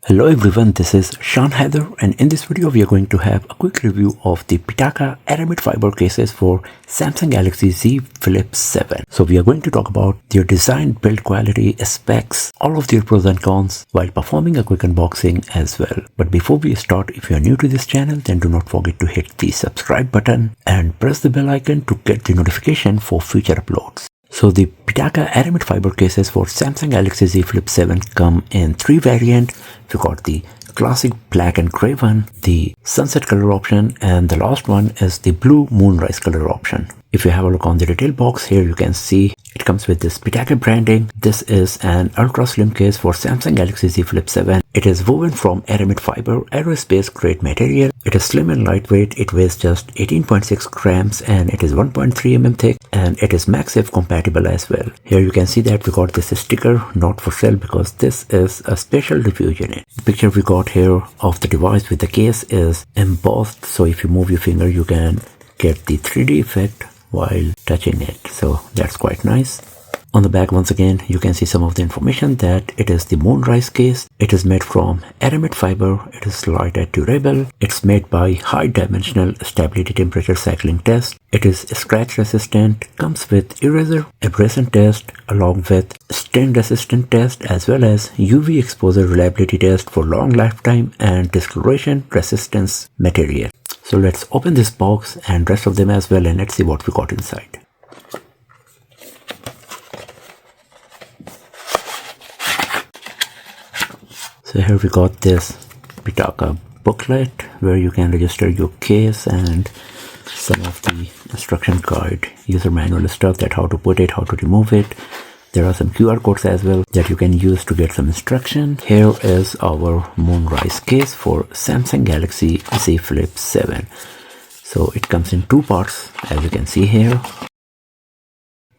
Hello everyone, this is Sean Heather, and in this video we are going to have a quick review of the Pitaka Aramid fiber cases for Samsung Galaxy Z Flip 7. So we are going to talk about their design, build quality, specs, all of their pros and cons while performing a quick unboxing as well. But before we start, if you are new to this channel, then do not forget to hit the subscribe button and press the bell icon to get the notification for future uploads. So the Pitaka Aramid fiber cases for Samsung Galaxy Z Flip 7 come in three variants. We got the classic black and gray one, the sunset color option, and the last one is the blue moonrise color option. If you have a look on the detail box here, you can see it comes with this Pitaka branding. This is an ultra slim case for Samsung Galaxy Z Flip 7. It is woven from Aramid fiber, aerospace grade material. It is slim and lightweight. It weighs just 18.6 grams and it is 1.3 mm thick, and it is MagSafe compatible as well. Here you can see that we got this sticker, not for sale, because this is a special review unit. The picture we got here of the device with the case is embossed, so if you move your finger you can get the 3D effect while touching it, so that's quite nice. On the back, once again, you can see some of the information that it is the moonrise case. It is made from Aramid fiber. It is light and durable. It's made by high dimensional stability temperature cycling test. It is scratch resistant, comes with eraser abrasion test along with stain resistant test as well as UV exposure reliability test for long lifetime and discoloration resistance material. So let's open this box and rest of them as well, and let's see what we got inside. So here we got this Pitaka booklet where you can register your case and some of the instruction guide, user manual stuff, that how to put it, how to remove it. There are some QR codes as well that you can use to get some instruction. Here is our moonrise case for Samsung Galaxy Z Flip 7. So it comes in two parts, as you can see here.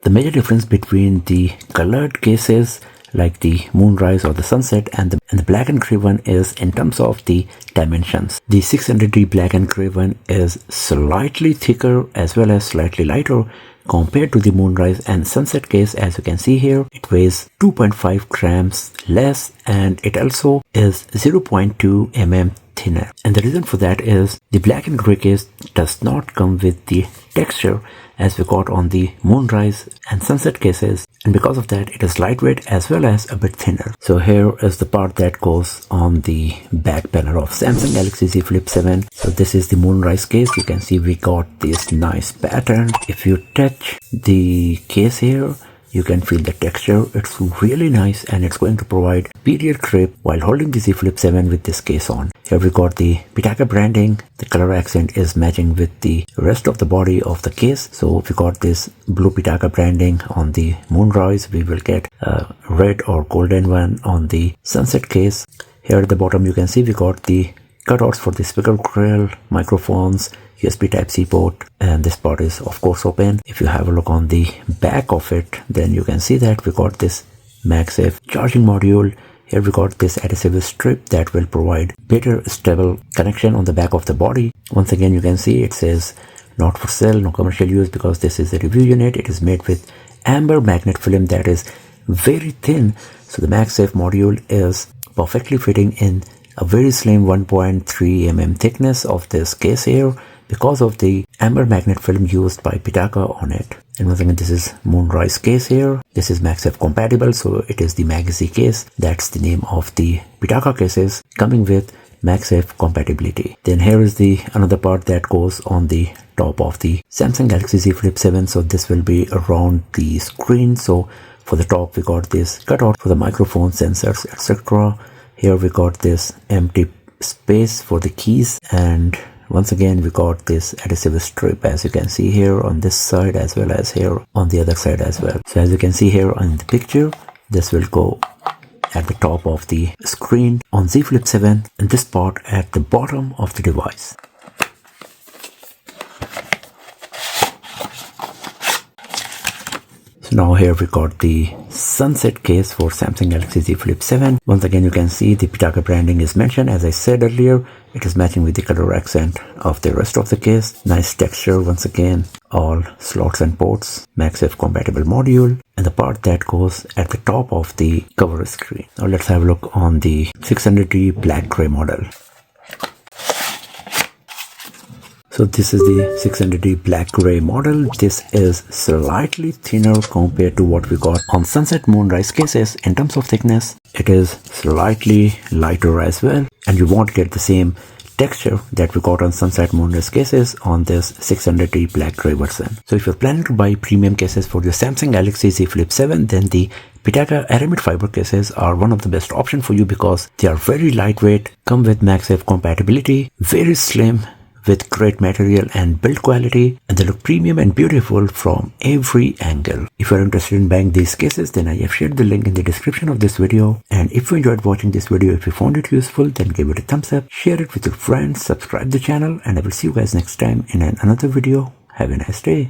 The major difference between the colored cases like the moonrise or the sunset and the black and gray one is in terms of the dimensions. The 600D black and gray one is slightly thicker as well as slightly lighter compared to the moonrise and sunset case. As you can see here, it weighs 2.5 grams less and it also is 0.2 mm thinner. And the reason for that is the black and gray case does not come with the texture as we got on the moonrise and sunset cases, and because of that it is lightweight as well as a bit thinner. So here is the part that goes on the back panel of Samsung Galaxy Z Flip 7. So this is the moonrise case. You can see we got this nice pattern. If you touch the case here, you can feel the texture. It's really nice and it's going to provide period grip while holding the Z Flip 7 with this case on. Here we got the Pitaka branding. The color accent is matching with the rest of the body of the case. So if we got this blue Pitaka branding on the moonrise, we will get a red or golden one on the sunset case. Here at the bottom you can see we got the cutouts for the speaker grill, microphones, USB Type-C port, and this part is of course open. If you have a look on the back of it, then you can see that we got this MagSafe charging module. Here we got this adhesive strip that will provide better stable connection on the back of the body. Once again you can see it says not for sale, no commercial use, because this is a review unit. It is made with amber magnet film that is very thin, so the MagSafe module is perfectly fitting in a very slim 1.3 mm thickness of this case here because of the amber magnet film used by Pitaka on it. And once again, this is moonrise case here. This is MagSafe compatible, so it is the MagZ case. That's the name of the Pitaka cases coming with MagSafe compatibility. Then here is the another part that goes on the top of the Samsung Galaxy Z Flip 7. So this will be around the screen. So for the top we got this cutout for the microphone, sensors, etc. Here we got this empty space for the keys, and once again we got this adhesive strip, as you can see here on this side as well as here on the other side as well. So as you can see here on the picture, this will go at the top of the screen on Z Flip 7 and this part at the bottom of the device. So Now here we got the sunset case for Samsung Galaxy Z Flip 7. Once again you can see the Pitaka branding is mentioned. As I said earlier, it is matching with the color accent of the rest of the case. Nice texture once again. All slots and ports, MagSafe compatible module, and the part that goes at the top of the cover screen. Now let's have a look on the 600D black gray model. So this is the 600D black gray model. This is slightly thinner compared to what we got on Sunset Moonrise cases. In terms of thickness, it is slightly lighter as well, and you won't get the same texture that we got on Sunset Moonrise cases on this 600D black gray version. So if you're planning to buy premium cases for your Samsung Galaxy Z Flip 7, then the Pitaka Aramid fiber cases are one of the best options for you because they are very lightweight, come with MagSafe compatibility, very slim, with great material and build quality, and they look premium and beautiful from every angle. If you are interested in buying these cases, then I have shared the link in the description of this video. And if you enjoyed watching this video, if you found it useful, then give it a thumbs up, share it with your friends, subscribe the channel, and I will see you guys next time in another video. Have a nice day.